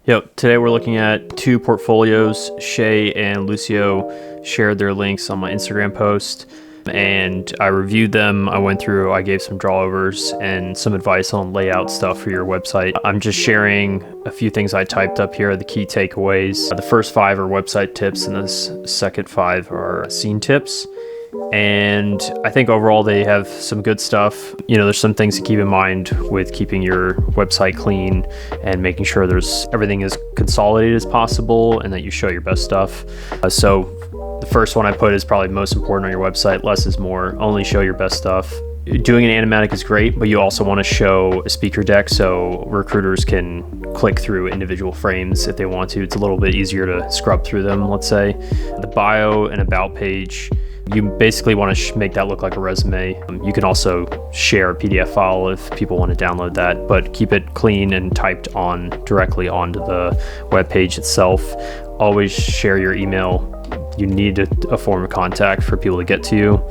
Yep, today we're looking at two portfolios. Shea and Lucio shared their links on my Instagram post, and I reviewed them. I went through, I gave some drawovers and some advice on layout stuff for your website. I'm just sharing a few things I typed up here, the key takeaways. The first 5 are website tips, and the second 5 are scene tips. And I think overall they have some good stuff. There's some things to keep in mind with keeping your website clean and making sure everything is consolidated as possible and that you show your best stuff. So the first one I put is probably most important on your website. Less is more. Only show your best stuff. Doing an animatic is great, but you also want to show a speaker deck so recruiters can click through individual frames if they want to. It's a little bit easier to scrub through them, let's say. The bio and about page, you basically want to make that look like a resume. You can also share a PDF file if people want to download that, but keep it clean and typed on directly onto the web page itself. Always share your email. You need a form of contact for people to get to you.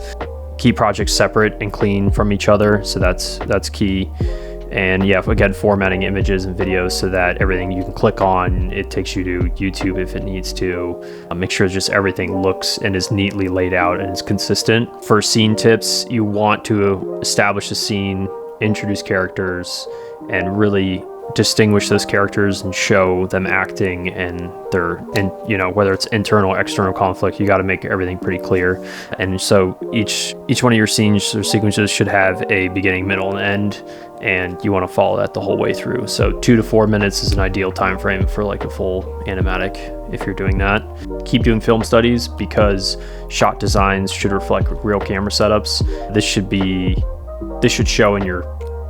Keep projects separate and clean from each other, so that's key. And yeah, again, formatting images and videos so that everything you can click on, it takes you to YouTube if it needs to. Make sure just everything looks and is neatly laid out and is consistent. For scene tips, you want to establish a scene, introduce characters, and really distinguish those characters and show them acting and whether it's internal or external conflict. You got to make everything pretty clear. And so each one of your scenes or sequences should have a beginning, middle, and end, and you want to follow that the whole way through. So 2 to 4 minutes is an ideal time frame for like a full animatic if you're doing that. Keep doing film studies because shot designs should reflect real camera setups. This should show in your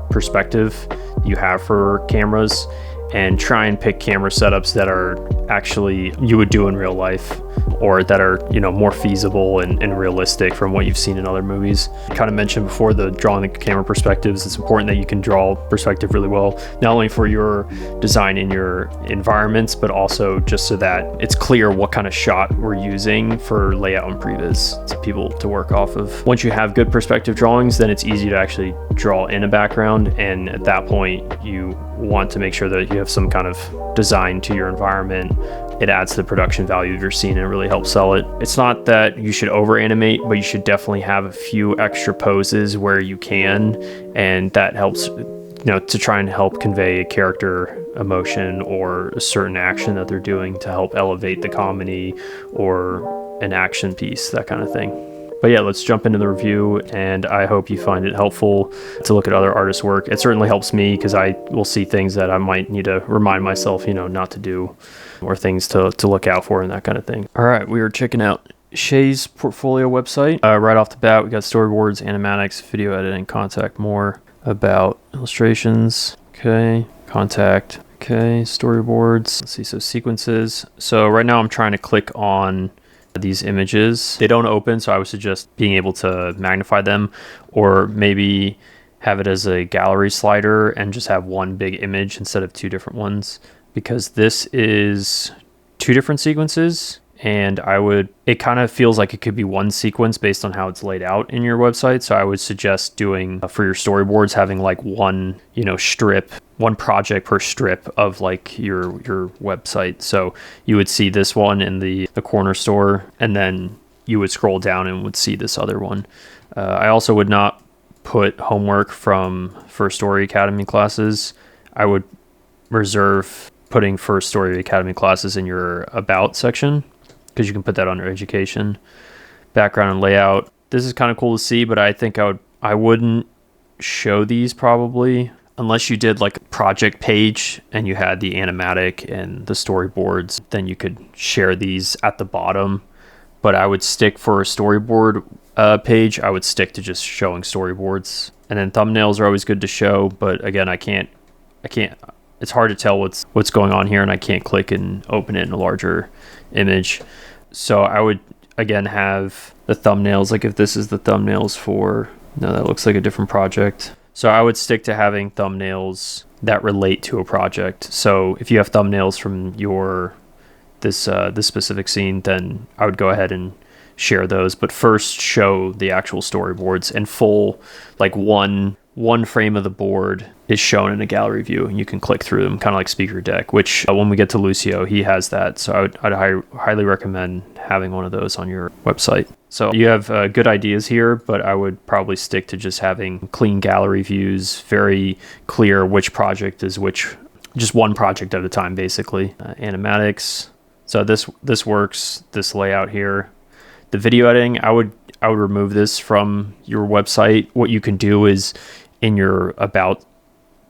perspective you have for cameras, and try and pick camera setups that are actually you would do in real life, or that are more feasible and realistic from what you've seen in other movies. I kind of mentioned before the drawing the camera perspectives. It's important that you can draw perspective really well, not only for your design in your environments, but also just so that it's clear what kind of shot we're using for layout and previs to people to work off of. Once you have good perspective drawings, then it's easy to actually draw in a background, and at that point you want to make sure that you have some kind of design to your environment. It adds to the production value of your scene and it really helps sell it. It's not that you should over animate, but you should definitely have a few extra poses where you can, and that helps to try and help convey a character emotion or a certain action that they're doing to help elevate the comedy or an action piece, that kind of thing. But yeah, let's jump into the review, and I hope you find it helpful to look at other artists' work. It certainly helps me because I will see things that I might need to remind myself, not to do, or things to look out for and that kind of thing. All right, we are checking out Shea's portfolio website. Right off the bat, we got storyboards, animatics, video editing, contact more, about, illustrations, okay, contact, okay, storyboards. Let's see, so sequences. So right now I'm trying to click on these images. They don't open, so I would suggest being able to magnify them, or maybe have it as a gallery slider and just have one big image instead of 2 different ones, because this is 2 different sequences, and it kind of feels like it could be one sequence based on how it's laid out in your website. So I would suggest doing for your storyboards, having like one strip, one project per strip of like your website. So you would see this one in the corner store, and then you would scroll down and would see this other one. I also would not put homework from First Story Academy classes. I would reserve putting First Story Academy classes in your about section, because you can put that under education. Background and layout. This is kind of cool to see, but I think I wouldn't show these probably unless you did like a project page and you had the animatic and the storyboards. Then you could share these at the bottom. But I would stick for a storyboard page. I would stick to just showing storyboards. And then thumbnails are always good to show, but again, I can't. It's hard to tell what's going on here, and I can't click and open it in a larger image. So I would again have the thumbnails, like if this is the thumbnails that looks like a different project. So I would stick to having thumbnails that relate to a project. So if you have thumbnails from this specific scene, then I would go ahead and share those, but first show the actual storyboards in full, like one frame of the board is shown in a gallery view, and you can click through them, kind of like speakerdeck, which when we get to Lucio, he has that. So I'd highly recommend having one of those on your website. So you have good ideas here, but I would probably stick to just having clean gallery views, very clear which project is which, just one project at a time, basically. Animatics. So this works, this layout here. The video editing, I would remove this from your website. What you can do is in your About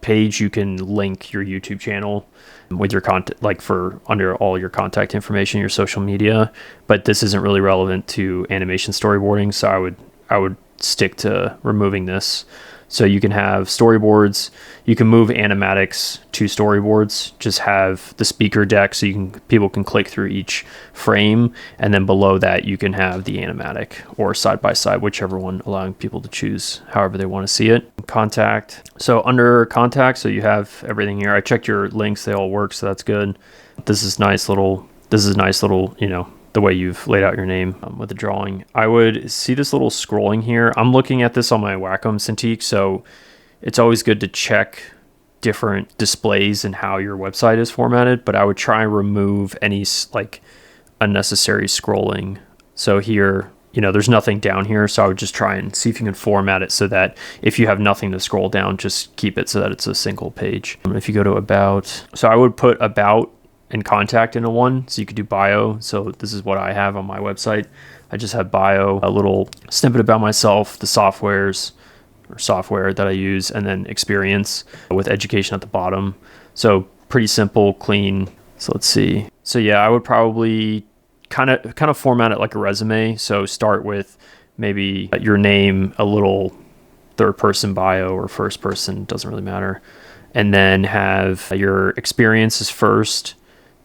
page, you can link your YouTube channel with your content, like for under all your contact information, your social media, but this isn't really relevant to animation storyboarding. So I would stick to removing this. So you can have storyboards, you can move animatics to storyboards, just have the speaker deck so people can click through each frame, and then below that you can have the animatic or side by side, whichever one, allowing people to choose however they want to see it. Contact. So under contact, so you have everything here. I checked your links, they all work, so that's good. This is nice little, you know, the way you've laid out your name with the drawing. I would see this little scrolling here. I'm looking at this on my Wacom Cintiq, so it's always good to check different displays and how your website is formatted, but I would try and remove any like unnecessary scrolling. So here, you know, there's nothing down here, so I would just try and see if you can format it so that if you have nothing to scroll down, just keep it so that it's a single page. If you go to About, so I would put About and Contact into one, so you could do bio. So this is what I have on my website. I just have bio, a little snippet about myself, the software that I use, and then experience with education at the bottom. So pretty simple, clean. So let's see. So yeah, I would probably kind of format it like a resume. So start with maybe your name, a little third person bio or first person, doesn't really matter. And then have your experiences first,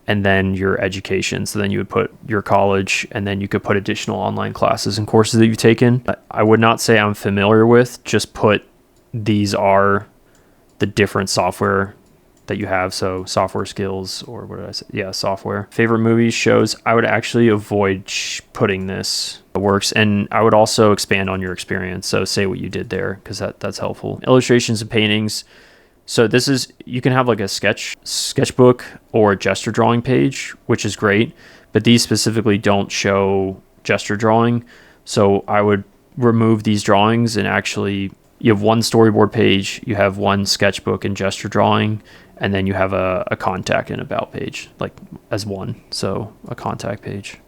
and then your education. So then you would put your college, and then you could put additional online classes and courses that you've taken. I would not say I'm familiar with, just put these are the different software that you have. So software skills, or what did I say? Yeah, software. Favorite movies, shows. I would actually avoid putting this. It works. And I would also expand on your experience. So say what you did there, because that's helpful. Illustrations and paintings. So this is, you can have like a sketchbook or a gesture drawing page, which is great, but these specifically don't show gesture drawing. So I would remove these drawings, and actually you have one storyboard page, you have one sketchbook and gesture drawing, and then you have a contact and About page, like as one. So a contact page.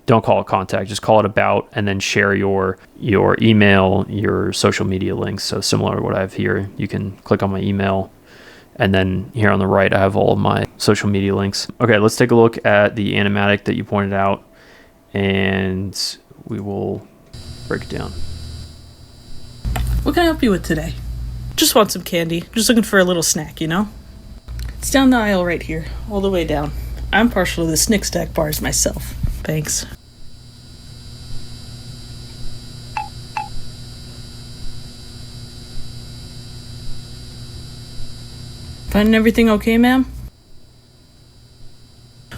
Don't call it contact, just call it About, and then share your email, your social media links. So similar to what I have here, you can click on my email, and then here on the right, I have all of my social media links. Okay, let's take a look at the animatic that you pointed out, and we will break it down. What can I help you with today? Just want some candy. Just looking for a little snack, you know? It's down the aisle right here, all the way down. I'm partial to the Snick Stack bars myself. Thanks. Finding everything okay, ma'am?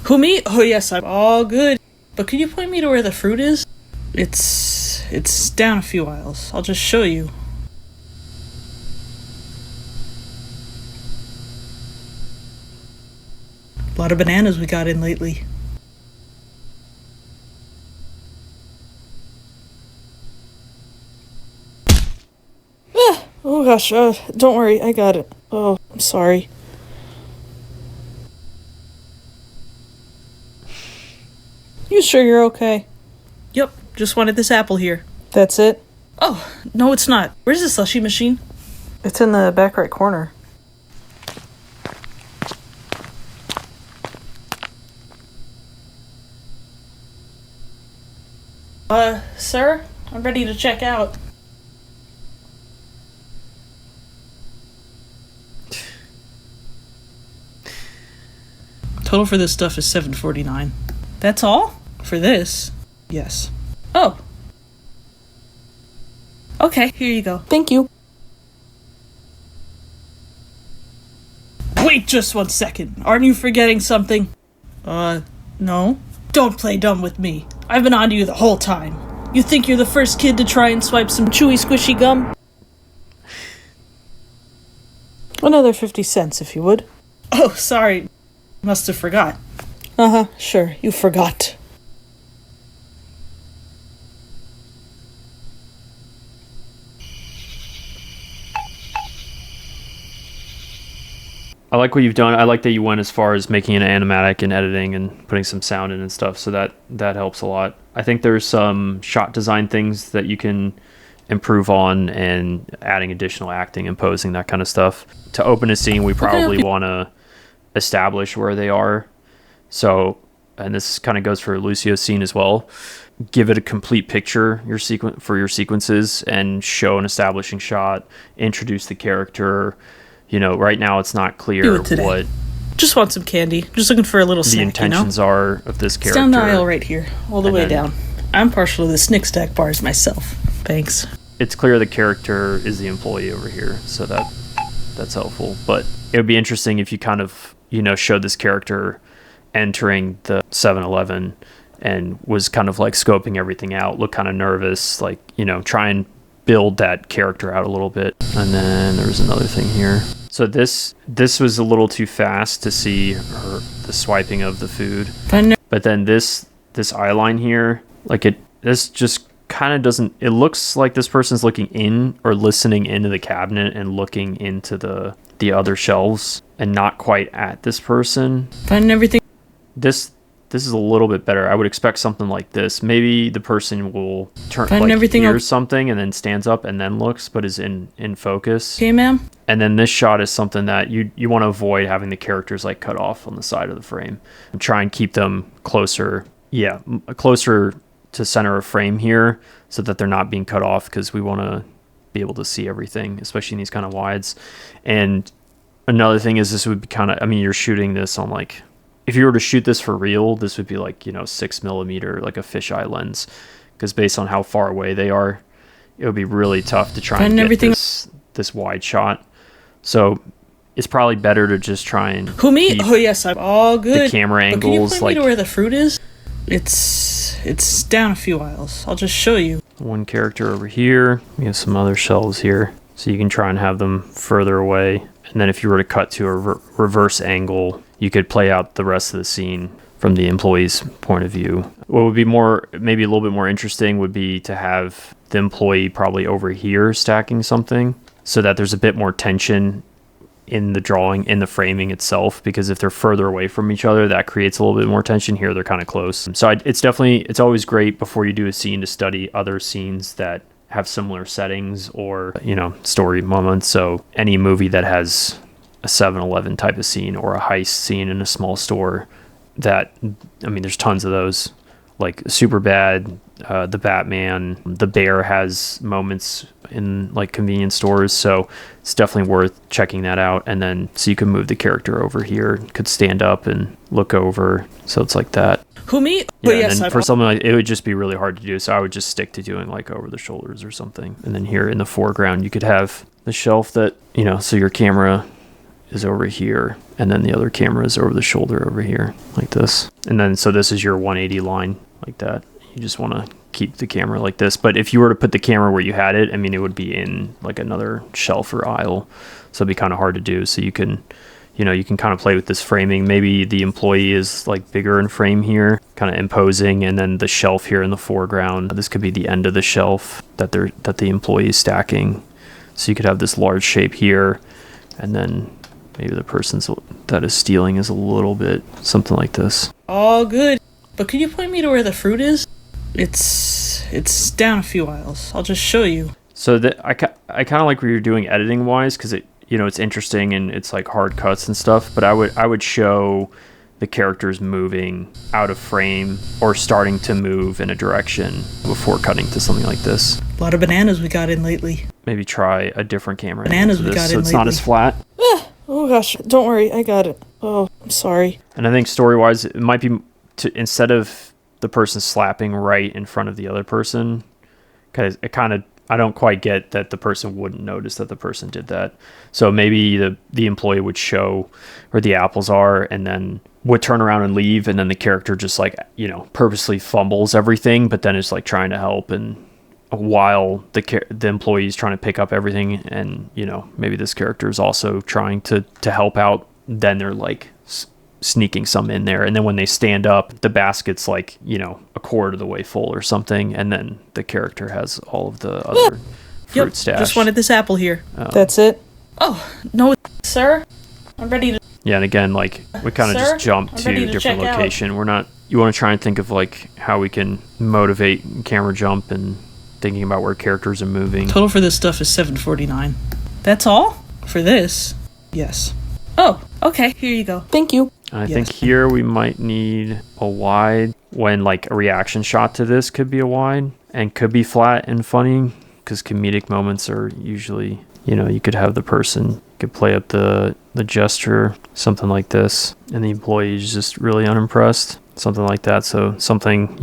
Who, me? Oh, yes, I'm all good. But could you point me to where the fruit is? It's down a few aisles. I'll just show you. A lot of bananas we got in lately. Oh gosh, don't worry, I got it. Oh, I'm sorry. You sure you're okay? Yep, just wanted this apple here. That's it? Oh, no it's not. Where's the slushie machine? It's in the back right corner. Sir? I'm ready to check out. Total for this stuff is $7.49. That's all? For this? Yes. Oh. Okay, here you go. Thank you. Wait just 1 second. Aren't you forgetting something? No. Don't play dumb with me. I've been on to you the whole time. You think you're the first kid to try and swipe some chewy squishy gum? Another 50 cents, if you would. Oh, sorry. Must have forgot. Uh-huh, sure, you forgot. I like what you've done. I like that you went as far as making an animatic and editing and putting some sound in and stuff. So that helps a lot. I think there's some shot design things that you can improve on, and adding additional acting and posing, that kind of stuff. To open a scene, we probably want to establish where they are. So, and this kind of goes for Lucio's scene as well. Give it a complete picture, your sequences, and show an establishing shot, introduce the character. You know, right now it's not clear what just want some candy. Just looking for a little snack, the intentions are of this character. It's down the aisle right here, all the way down. I'm partial to the Snickstack bars myself. Thanks. It's clear the character is the employee over here, so that's helpful. But it would be interesting if you kind of, you know, showed this character entering the 7-Eleven and was kind of like scoping everything out, look kind of nervous, like, you know, try and build that character out a little bit. And then there's another thing here. So this was a little too fast to see the swiping of the food. But then this eye line here, like this just kind of doesn't, it looks like this person's looking in or listening into the cabinet and looking into the other shelves and not quite at this person. Finding everything. This is a little bit better. I would expect something like this. Maybe the person will turn, like, everything hears something and then stands up and then looks, but is in focus. Okay, ma'am. And then this shot is something that you want to avoid having the characters like cut off on the side of the frame. And try and keep them closer. Yeah, closer to center of frame here, so that they're not being cut off, because we want to be able to see everything, especially in these kind of wides. And another thing is, this would be kind of, I mean, you're shooting this on, like, if you were to shoot this for real, this would be like, you know, 6mm, like a fisheye lens, because based on how far away they are, it would be really tough to try and get this wide shot. So it's probably better to just try and oh yes, I'm all good. The camera angles, can you point like, me to where the fruit is? It's down a few aisles. I'll just show you. One character over here. We have some other shelves here, so you can try and have them further away. And then if you were to cut to a reverse angle, you could play out the rest of the scene from the employee's point of view. What would be maybe a little bit more interesting would be to have the employee probably over here stacking something, so that there's a bit more tension in the drawing, in the framing itself, because if they're further away from each other, that creates a little bit more tension. Here they're kind of close. So it's always great before you do a scene to study other scenes that have similar settings or, you know, story moments. So any movie that has a 7-Eleven type of scene or a heist scene in a small store, that, I mean, there's tons of those, like Superbad, the Batman, the Bear has moments in like convenience stores, so it's definitely worth checking that out. And then so you can move the character over here, could stand up and look over, so it's like that. Who, me? Yeah, yes, and for something like it would just be really hard to do, so I would just stick to doing like over the shoulders or something. And then here in the foreground you could have the shelf that, you know, so your camera is over here and then the other camera is over the shoulder over here, like this. And then so this is your 180 line, like that. You just want to keep the camera like this. But if you were to put the camera where you had it, I mean, it would be in like another shelf or aisle, so it'd be kind of hard to do. So you can, you know, you can kind of play with this framing. Maybe the employee is like bigger in frame here, kind of imposing, and then the shelf here in the foreground, this could be the end of the shelf that the employee is stacking. So you could have this large shape here, and then maybe the person that is stealing is a little bit something like this. All good. But could you point me to where the fruit is? It's down a few aisles. I'll just show you. So I kind of like what you're doing editing wise, because it, you know, it's interesting and it's like hard cuts and stuff. But I would show the characters moving out of frame or starting to move in a direction before cutting to something like this. A lot of bananas we got in lately. Maybe try a different camera. Bananas we got in lately. So it's not as flat. Oh gosh, don't worry, I got it. Oh, I'm sorry. And I think story-wise, it might be instead of the person slapping right in front of the other person, because I don't quite get that the person wouldn't notice that the person did that. So maybe the employee would show where the apples are and then would turn around and leave, and then the character just, like, you know, purposely fumbles everything, but then is like trying to help and while the employee is trying to pick up everything, and maybe this character is also trying to help out, then they're like sneaking some in there, and then when they stand up, the basket's like a quarter of the way full or something, and then the character has all of the other fruit stash. Just wanted this apple here. That's it. Oh no, sir, I'm ready to. Yeah, and again, like we kind of just jump to a different location. We're not. You want to try and think of like how we can motivate camera jump and thinking about where characters are moving. Total for this stuff is $7.49. That's all for this. Yes. Oh, okay. Here you go. Thank you. I think here we might need a wide, when like a reaction shot to this could be a wide and could be flat and funny, because comedic moments are usually, you could have the person could play up the gesture, something like this, and the employee is just really unimpressed, something like that. So something,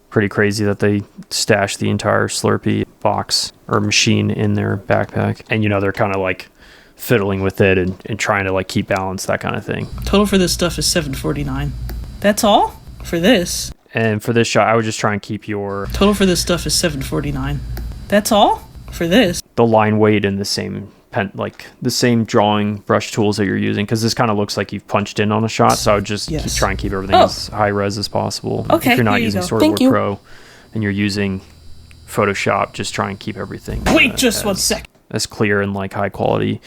pretty crazy that they stash the entire Slurpee box or machine in their backpack, and they're kind of like fiddling with it and trying to like keep balance, that kind of thing. Total for this stuff is $7.49. That's all for this. And for this shot, I would just try and keep your total for this stuff is $7.49. That's all for this. The line weight and the same like the same drawing brush tools that you're using, because this kind of looks like you've punched in on a shot. So I would just try and keep everything as high res as possible. Okay, if you're not using Storyboard Pro and you're using Photoshop, just try and keep everything wait just 1 second as clear and like high quality,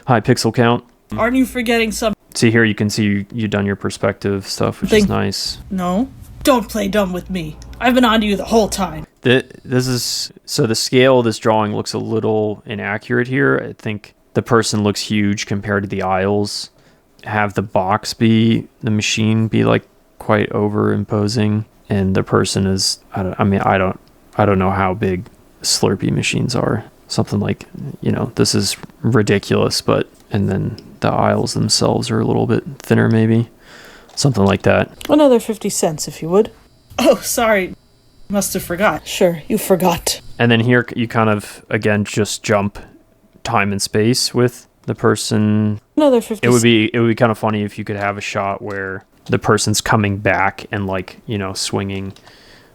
high pixel count. Aren't you forgetting some? See here, you can see you've done your perspective stuff, which is nice. No, don't play dumb with me. I've been on to you the whole time. This is so the scale of this drawing looks a little inaccurate here. I think the person looks huge compared to the aisles. Have the machine be like quite over imposing, and the person is I don't know how big Slurpee machines are. Something like, this is ridiculous, and then the aisles themselves are a little bit thinner, maybe. Something like that. Another 50 cents, if you would. Oh, sorry. Must have forgot. Sure, you forgot. And then here you kind of, again, just jump time and space with the person. Another 50 It would be kind of funny if you could have a shot where the person's coming back and like, swinging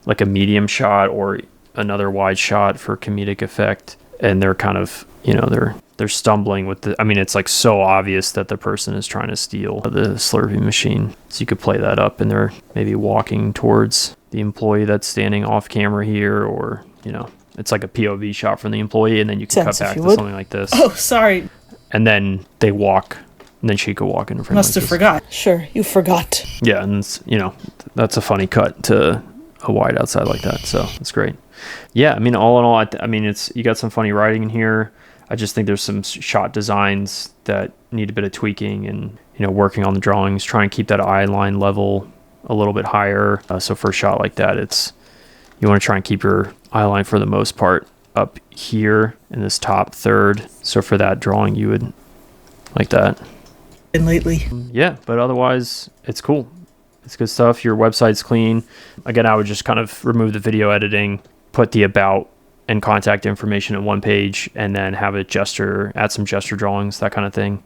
like a medium shot or another wide shot for comedic effect. And they're kind of, they're stumbling with it's like so obvious that the person is trying to steal the Slurpee machine. So you could play that up, and they're maybe walking towards the employee that's standing off camera here, or, it's like a POV shot from the employee, and then you can cut back to something like this. Oh, sorry. And then they walk, and then she could walk in front. Must have forgot. Sure, you forgot. Yeah, and that's a funny cut to a wide outside like that, so it's great. Yeah, all in all, it's you got some funny writing in here. I just think there's some shot designs that need a bit of tweaking, and working on the drawings, try and keep that eye line level a little bit higher. So for a shot like that, you want to try and keep your eye line for the most part up here in this top third. So for that drawing, you would like that. And lately, yeah, but otherwise it's cool. It's good stuff. Your website's clean. Again, I would just kind of remove the video editing, put the about and contact information in one page, and then have a gesture, add some gesture drawings, that kind of thing,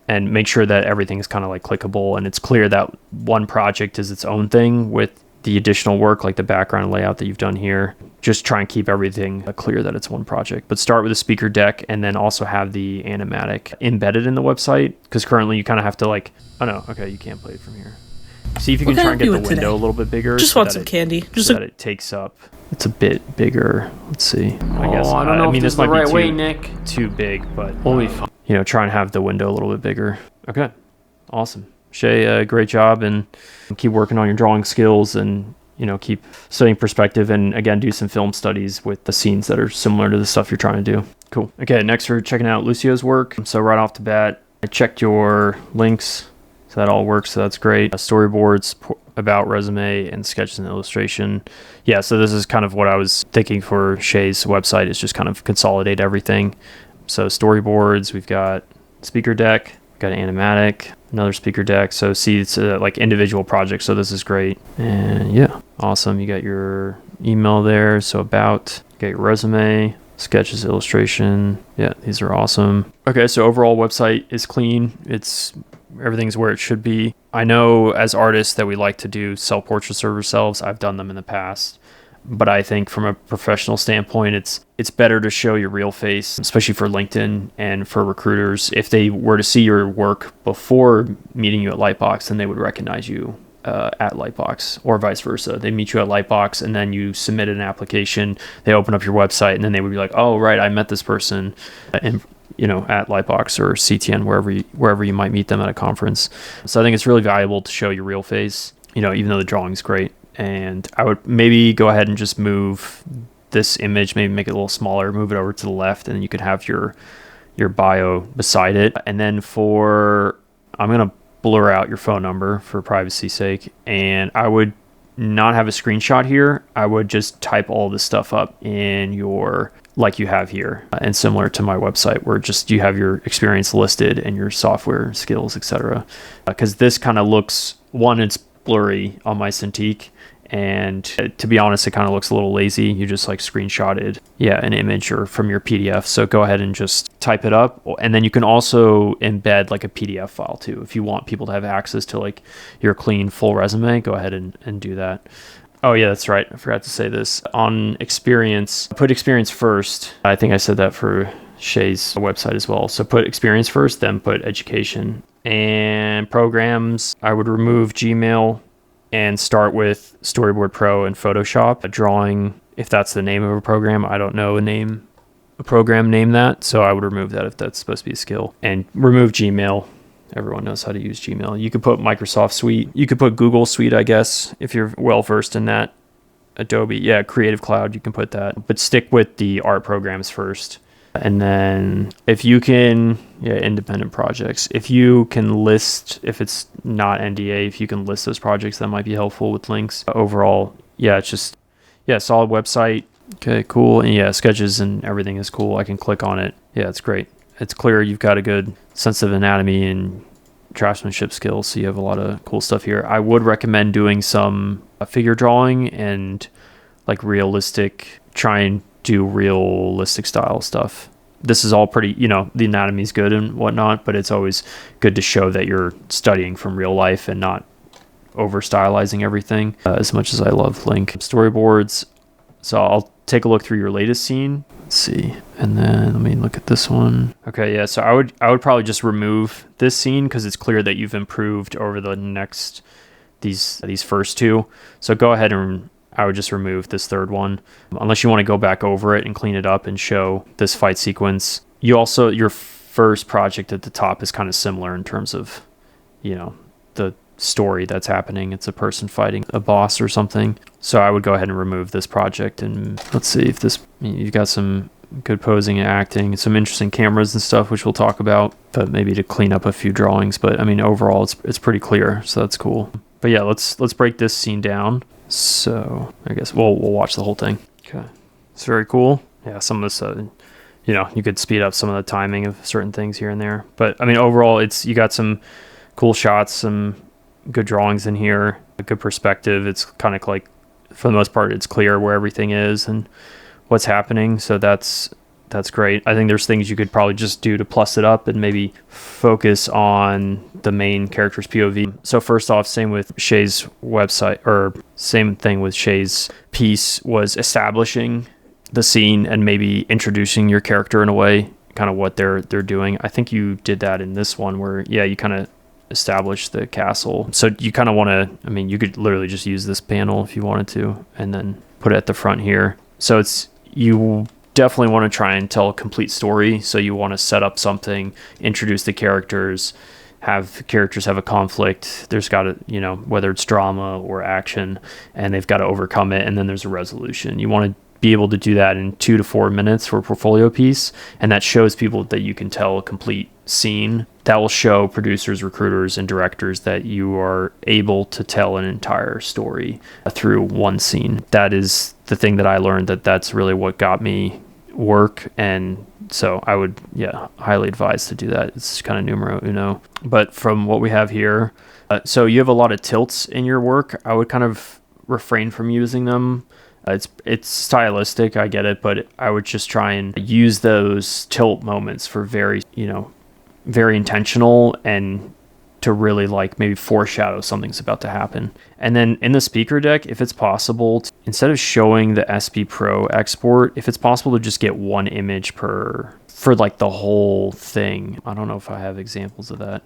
and make sure that everything is kind of like clickable, and it's clear that one project is its own thing with the additional work like the background layout that you've done here. Just try and keep everything clear that it's one project, but start with a speaker deck, and then also have the animatic embedded in the website, because currently you kind of have to like, oh no, okay, you can't play it from here. See if you can try and get the window a little bit bigger. Just want some candy. Just so that it takes up. It's a bit bigger. Let's see. I guess. I don't know if this this might the right be way, Nick. too big, but Holy fuck. Try and have the window a little bit bigger. Okay, awesome. Shea, great job, and keep working on your drawing skills, and keep studying perspective, and again, do some film studies with the scenes that are similar to the stuff you're trying to do. Cool. Okay, next we're checking out Lucio's work. So right off the bat, I checked your links. So that all works, so that's great. Storyboards, about resume, and sketches and illustration. Yeah, so this is kind of what I was thinking for Shea's website, is just kind of consolidate everything. So storyboards, we've got speaker deck, we've got animatic, another speaker deck. So see, it's like individual projects, so this is great. And yeah, awesome. You got your email there, so about, you got your resume, sketches, illustration. Yeah, these are awesome. Okay, so overall website is clean. Everything's where it should be. I know as artists that we like to do self-portraits of ourselves. I've done them in the past. But I think from a professional standpoint, it's better to show your real face, especially for LinkedIn and for recruiters. If they were to see your work before meeting you at Lightbox, then they would recognize you at Lightbox, or vice versa. They meet you at Lightbox and then you submit an application, they open up your website, and then they would be like, oh, right, I met this person at Lightbox or CTN, wherever you might meet them at a conference. So I think it's really valuable to show your real face, even though the drawing's great. And I would maybe go ahead and just move this image, maybe make it a little smaller, move it over to the left, and then you could have your bio beside it. And then I'm going to blur out your phone number for privacy's sake. And I would not have a screenshot here. I would just type all this stuff up in like you have here, and similar to my website where just you have your experience listed and your software skills, etc. Because this kind of looks, it's blurry on my Cintiq, and to be honest, it kind of looks a little lazy. You just like screenshotted an image or from your PDF. So go ahead and just type it up, and then you can also embed like a PDF file too if you want people to have access to like your clean full resume. Go ahead and do that. Oh yeah, that's right, I forgot to say this. On experience, put experience first. I think I said that for Shea's website as well. So put experience first, then put education. And programs, I would remove Gmail and start with Storyboard Pro and Photoshop. Drawing, if that's the name of a program, I don't know a program name that, so I would remove that if that's supposed to be a skill. And remove Gmail. Everyone knows how to use Gmail. You could put Microsoft Suite. You could put Google Suite, I guess, if you're well versed in that. Adobe, Creative Cloud, you can put that. But stick with the art programs first. And then if you can, independent projects. If you can list, if it's not NDA, if you can list those projects, that might be helpful with links. Overall, it's just, solid website. Okay, cool. And sketches and everything is cool. I can click on it. Yeah, it's great. It's clear you've got a good sense of anatomy and draftsmanship skills, so you have a lot of cool stuff here. I would recommend doing some figure drawing and like try and do realistic style stuff. This is all pretty, the anatomy is good and whatnot, but it's always good to show that you're studying from real life and not over stylizing everything, as much as I love Link. Storyboards. So I'll take a look through your latest scene. Let's see. And then let me look at this one. Okay, yeah, so I would probably just remove this scene because it's clear that you've improved over the next, these first two. So go ahead and I would just remove this third one, unless you want to go back over it and clean it up and show this fight sequence. Your first project at the top is kind of similar in terms of, the story that's happening. It's a person fighting a boss or something. So I would go ahead and remove this project, and let's see if you've got some good posing and acting, some interesting cameras and stuff, which we'll talk about, but maybe to clean up a few drawings. But I mean, overall it's pretty clear, so that's cool. But yeah, let's break this scene down. So I guess we'll watch the whole thing. Okay, it's very cool. Yeah, some of this, you could speed up some of the timing of certain things here and there. But I mean, overall, you got some cool shots, some good drawings in here, a good perspective. It's kind of like, for the most part, it's clear where everything is and what's happening. So that's great. I think there's things you could probably just do to plus it up and maybe focus on the main character's POV. So first off, same with Shea's website, or same thing with Shea's piece, was establishing the scene and maybe introducing your character in a way, kind of what they're doing. I think you did that in this one where, you kind of establish the castle. So you kind of want to, you could literally just use this panel if you wanted to, and then put it at the front here. So you definitely want to try and tell a complete story. So you want to set up something, introduce the characters, have the characters have a conflict. There's got to, whether it's drama or action, and they've got to overcome it. And then there's a resolution. You want to be able to do that in 2 to 4 minutes for a portfolio piece. And that shows people that you can tell a complete scene. That will show producers, recruiters, and directors that you are able to tell an entire story through one scene. That is the thing that I learned, that's really what got me work. And so I would, highly advise to do that. It's kind of numero uno. But from what we have here, so you have a lot of tilts in your work. I would kind of refrain from using them. It's stylistic, I get it, but I would just try and use those tilt moments for very intentional and to really like maybe foreshadow something's about to happen. And then in the speaker deck, if it's possible, instead of showing the SP Pro export, if it's possible to just get one image for like the whole thing. I don't know if I have examples of that.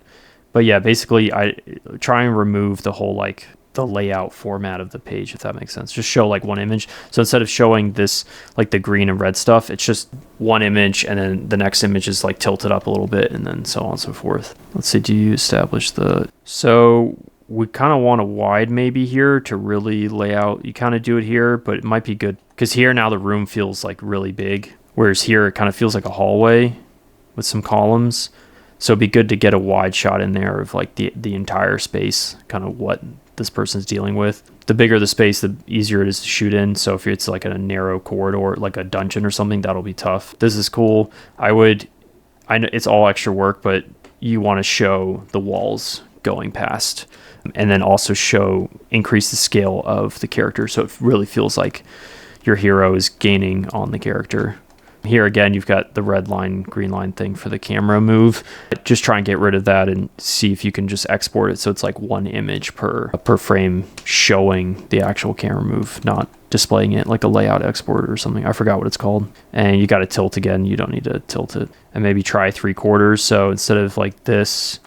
But yeah, basically I try and remove the whole like the layout format of the page, if that makes sense. Just show like one image. So instead of showing this like the green and red stuff, it's just one image, and then the next image is like tilted up a little bit, and then so on and so forth. Let's see, do you establish the... So we kind of want a wide maybe here to really lay out. You kind of do it here, but it might be good because here now the room feels like really big, whereas here it kind of feels like a hallway with some columns. So it'd be good to get a wide shot in there of like the entire space, kind of what this person's dealing with. The bigger the space, the easier it is to shoot in. So if it's like a narrow corridor, like a dungeon or something, that'll be tough. This is cool. I know it's all extra work, but you want to show the walls going past, and then also increase the scale of the character. So it really feels like your hero is gaining on the character. Here again, you've got the red line, green line thing for the camera move. Just try and get rid of that and see if you can just export it so it's like one image per frame showing the actual camera move, not displaying it like a layout export or something. I forgot what it's called. And you got to tilt again. You don't need to tilt it. And maybe try 3/4. So instead of like this,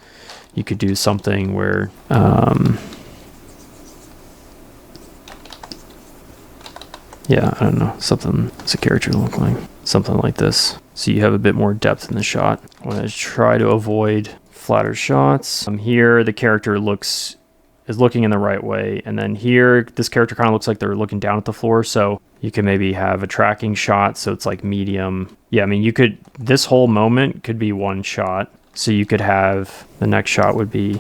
you could do something where... yeah, I don't know, what's a character look like? Something like this. So you have a bit more depth in the shot. I want to try to avoid flatter shots. Here, the character is looking in the right way. And then here, this character kind of looks like they're looking down at the floor. So you can maybe have a tracking shot. So it's like medium. Yeah, I mean, this whole moment could be one shot. So you could have, the next shot would be,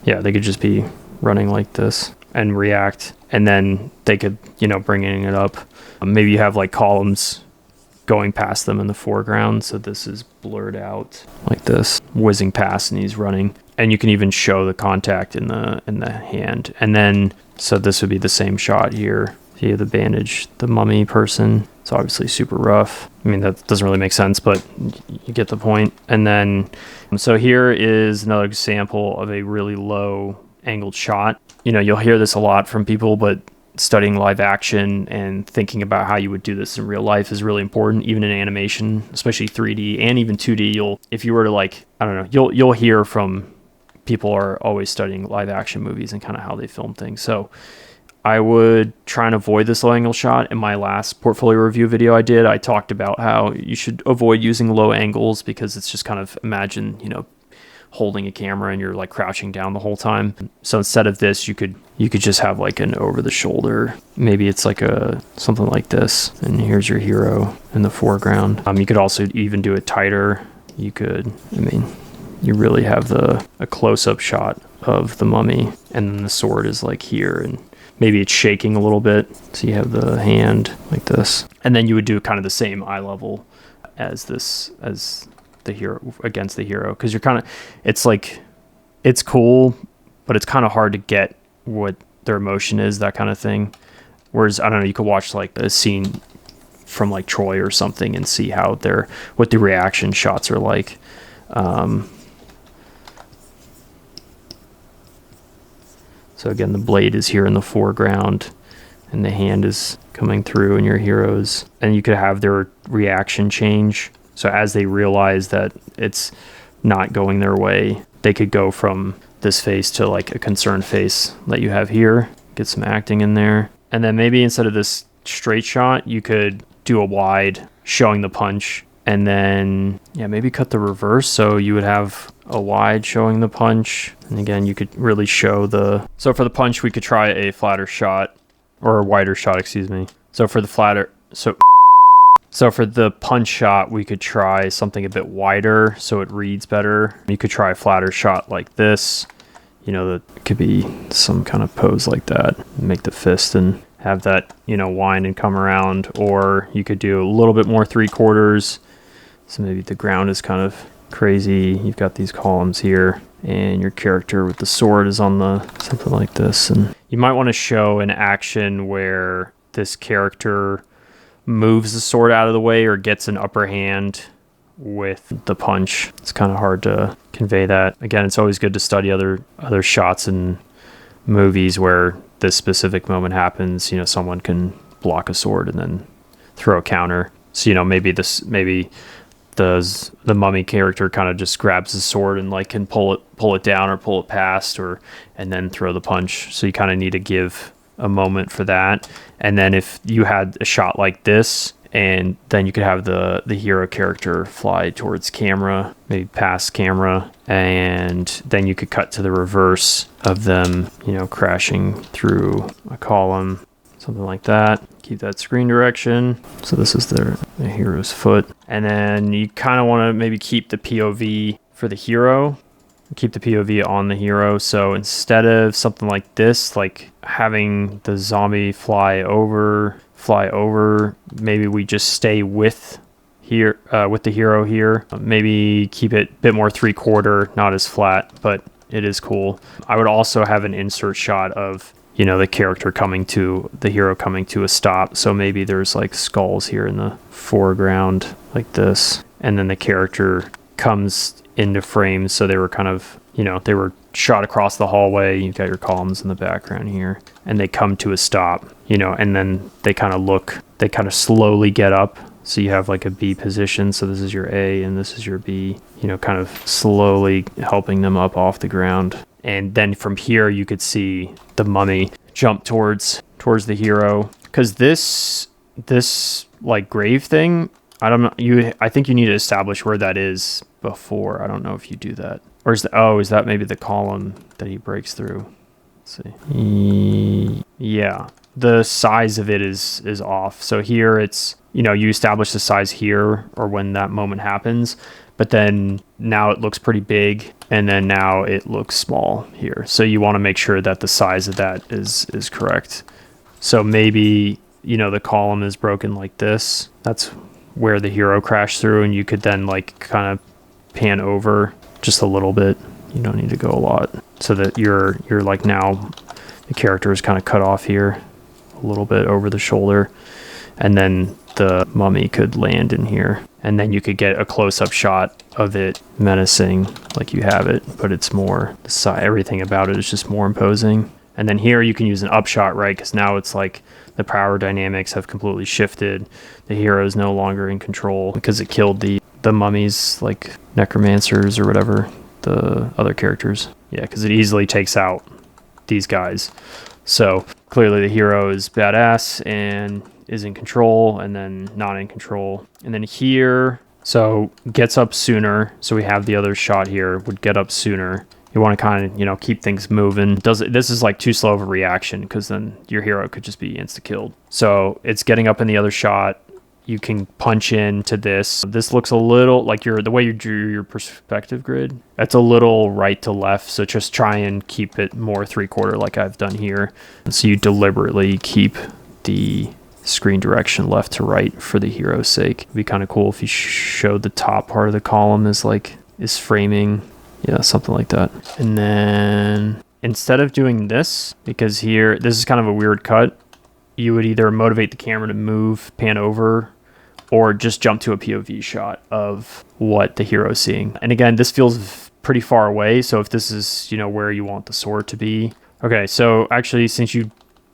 yeah, they could just be running like this and react, and then they could, bringing it up. Maybe you have like columns going past them in the foreground, so this is blurred out like this, whizzing past, and he's running. And you can even show the contact in the hand. And then, so this would be the same shot here. So you have the bandage, the mummy person. It's obviously super rough. I mean, that doesn't really make sense, but you get the point. And then, so here is another example of a really low angled shot. You'll hear this a lot from people, but studying live action and thinking about how you would do this in real life is really important, even in animation, especially 3D and even 2D. If you were to like, I don't know, you'll hear from people are always studying live action movies and kind of how they film things. So I would try and avoid this low angle shot. In my last portfolio review video I talked about how you should avoid using low angles because it's just kind of, imagine, holding a camera and you're like crouching down the whole time. So instead of this, you could just have like an over the shoulder. Maybe it's like something like this. And here's your hero in the foreground. You could also even do it tighter. You really have a close-up shot of the mummy, and then the sword is like here, and maybe it's shaking a little bit. So you have the hand like this. And then you would do kind of the same eye level as the hero against the hero, because it's cool, but it's kind of hard to get what their emotion is, that kind of thing. Whereas, I don't know, you could watch like a scene from like Troy or something and see what the reaction shots are like. So again, the blade is here in the foreground and the hand is coming through in your heroes, and you could have their reaction change. So as they realize that it's not going their way, they could go from this face to like a concerned face that you have here. Get some acting in there. And then maybe instead of this straight shot, you could do a wide showing the punch, and then, yeah, maybe cut the reverse. So you would have a wide showing the punch. And again, you could really show so for the punch, we could try a flatter shot, or a wider shot, excuse me. So for the punch shot, we could try something a bit wider so it reads better. You could try a flatter shot like this. That could be some kind of pose like that. Make the fist and have that, wind and come around. Or you could do a little bit more 3/4. So maybe the ground is kind of crazy. You've got these columns here, and your character with the sword is on something like this. And you might want to show an action where this character moves the sword out of the way or gets an upper hand with the punch. It's kind of hard to convey that. Again, it's always good to study other shots in movies where this specific moment happens. You know, someone can block a sword and then throw a counter. So, you know, maybe the mummy character kind of just grabs the sword and like can pull it down or pull it past and then throw the punch. So you kind of need to give a moment for that. And then if you had a shot like this, and then you could have the hero character fly towards camera, maybe past camera, and then you could cut to the reverse of them, you know, crashing through a column, something like that. Keep that screen direction. So this is the hero's foot. And then you kind of want to maybe keep the POV for the hero. Keep the POV on the hero. So instead of something like this, like having the zombie fly over, maybe we just stay with the hero here. Maybe keep it a bit more 3/4, not as flat, but it is cool. I would also have an insert shot of, you know, the hero coming to a stop. So maybe there's like skulls here in the foreground like this, and then the character comes into frame. So they were kind of, you know, they were shot across the hallway. You've got your columns in the background here, and they come to a stop, you know, and then they kind of slowly get up. So you have like a B position. So this is your A and this is your B, you know, kind of slowly helping them up off the ground. And then from here, you could see the mummy jump towards the hero. Because this like grave thing, I don't know. I think you need to establish where that is before. I don't know if you do that. Or is that maybe the column that he breaks through? Let's see. Yeah, the size of it is off. So here it's, you know, you establish the size here or when that moment happens, but then now it looks pretty big, and then now it looks small here. So you want to make sure that the size of that is correct. So maybe, you know, the column is broken like this. That's where the hero crashed through, and you could then like kind of pan over just a little bit. You don't need to go a lot, so that you're like, now the character is kind of cut off here a little bit over the shoulder, and then the mummy could land in here, and then you could get a close-up shot of it menacing like you have it, but it's more everything about it is just more imposing. And then here you can use an upshot, right? Because now it's like the power dynamics have completely shifted. The hero is no longer in control because it killed the mummies, like necromancers or whatever, the other characters. Yeah, because it easily takes out these guys. So clearly the hero is badass and is in control, and then not in control. And then here, so gets up sooner. So we have the other shot here, would get up sooner. You want to kind of, you know, keep things moving. This is like too slow of a reaction, because then your hero could just be insta-killed. So it's getting up in the other shot. You can punch into this. This looks a little like the way you drew your perspective grid. That's a little right to left. So just try and keep it more 3/4 like I've done here. And so you deliberately keep the screen direction left to right for the hero's sake. It'd be kind of cool if you showed the top part of the column is framing. Yeah, something like that. And then instead of doing this, because here, this is kind of a weird cut, you would either motivate the camera to move, pan over, or just jump to a POV shot of what the hero is seeing. And again, this feels pretty far away. So if this is, you know, where you want the sword to be. Okay, so actually, since you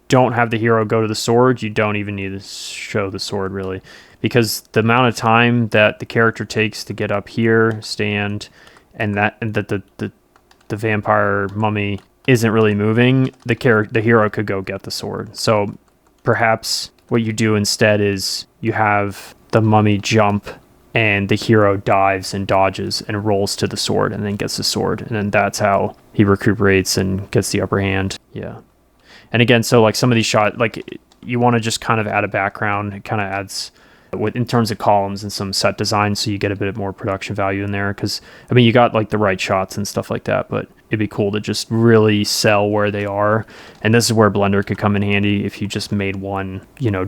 don't have the hero go to the sword, you don't even need to show the sword really, because the amount of time that the character takes to get up here, stand, and that the vampire mummy isn't really moving, the hero could go get the sword. So perhaps what you do instead is you have the mummy jump, and the hero dives and dodges and rolls to the sword and then gets the sword, and then that's how he recuperates and gets the upper hand. Yeah. And again, so like some of these shots, like you want to just kind of add a background. It kind of adds in terms of columns and some set design, so you get a bit more production value in there. Because I mean, you got like the right shots and stuff like that, but it'd be cool to just really sell where they are. And this is where Blender could come in handy if you just made one, you know,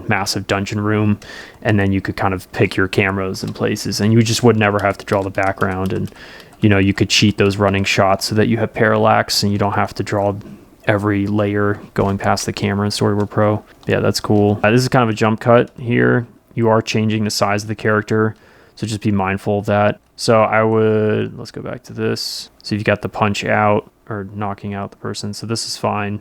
massive dungeon room, and then you could kind of pick your cameras and places, and you just would never have to draw the background. And you know, you could cheat those running shots so that you have parallax and you don't have to draw every layer going past the camera in Storyboard Pro. Yeah, that's cool. This is kind of a jump cut here. You are changing the size of the character So just be mindful of that. So let's go back to this. So you've got the punch out or knocking out the person. So this is fine.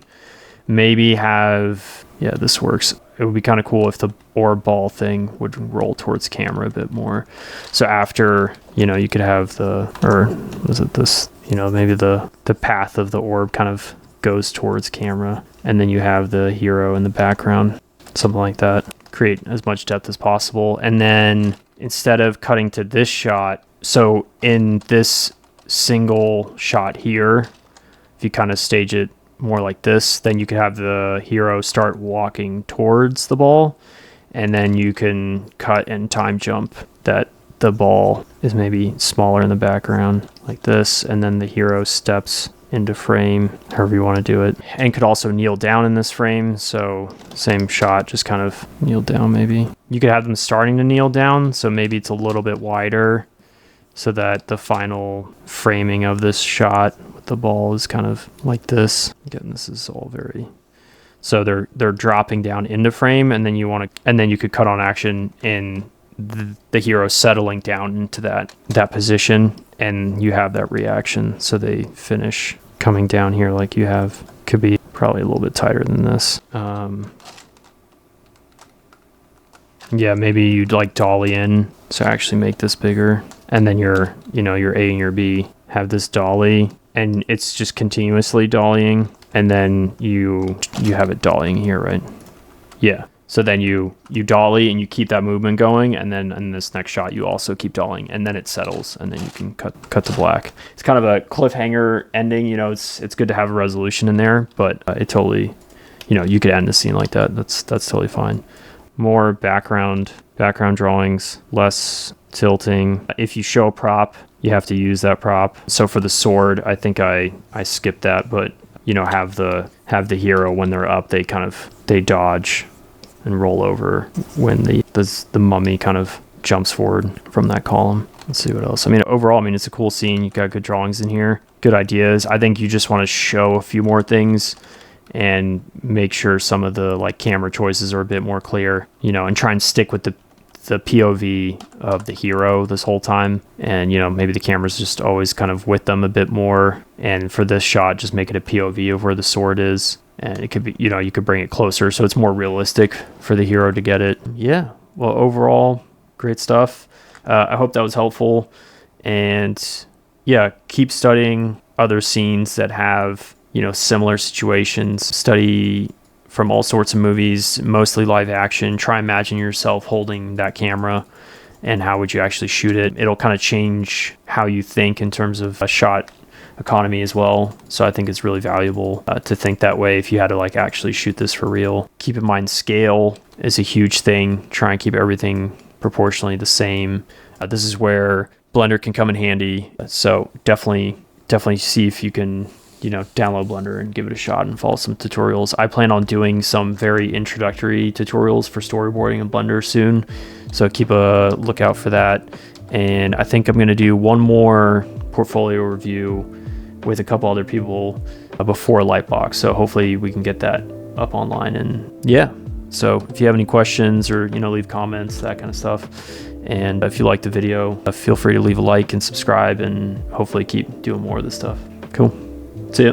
Maybe this works. It would be kind of cool if the orb ball thing would roll towards camera a bit more. So after, you could have maybe the path of the orb kind of goes towards camera, and then you have the hero in the background, something like that. Create as much depth as possible. And then instead of cutting to this shot, so in this single shot here, if you kind of stage it more like this, then you could have the hero start walking towards the ball, and then you can cut and time jump that the ball is maybe smaller in the background like this, and then the hero steps into frame, however you want to do it, and could also kneel down in this frame. So same shot, just kind of kneel down. Maybe you could have them starting to kneel down, so maybe it's a little bit wider so that the final framing of this shot with the ball is kind of like this. Again, this is all very, so they're dropping down into frame, and then you could cut on action in the hero settling down into that position, and you have that reaction. So they finish coming down here like you have. Could be probably a little bit tighter than this. Maybe you'd like dolly in, so actually make this bigger, and then your A and your B have this dolly, and it's just continuously dollying, and then you have it dollying here, right? Yeah. So then you dolly and you keep that movement going, and then in this next shot you also keep dollying, and then it settles, and then you can cut to black. It's kind of a cliffhanger ending. It's good to have a resolution in there, but it totally, you could end the scene like that. That's totally fine. More background drawings, less tilting. If you show a prop, you have to use that prop. So for the sword, I think I skipped that, but have the hero when they're up, they dodge and roll over when the mummy kind of jumps forward from that column. Let's see what else. Overall, it's a cool scene. You've got good drawings in here, good ideas. I think you just want to show a few more things and make sure some of the camera choices are a bit more clear, and try and stick with the POV of the hero this whole time. And, maybe the camera's just always kind of with them a bit more. And for this shot, just make it a POV of where the sword is. And it could be, you could bring it closer so it's more realistic for the hero to get it. Yeah. Well, overall, great stuff. I hope that was helpful. And yeah, keep studying other scenes that have, similar situations. Study from all sorts of movies, mostly live action. Try imagine yourself holding that camera and how would you actually shoot it. It'll kind of change how you think in terms of a shot economy as well. So I think it's really valuable to think that way if you had to actually shoot this for real. Keep in mind scale is a huge thing. Try and keep everything proportionally the same. This is where Blender can come in handy. So definitely see if you can download Blender and give it a shot and follow some tutorials. I plan on doing some very introductory tutorials for storyboarding in Blender soon, so keep a lookout for that. And I think I'm going to do one more portfolio review with a couple other people before Lightbox, so hopefully we can get that up online. And yeah, so if you have any questions or leave comments, that kind of stuff. And if you like the video, feel free to leave a like and subscribe, and hopefully keep doing more of this stuff. Cool.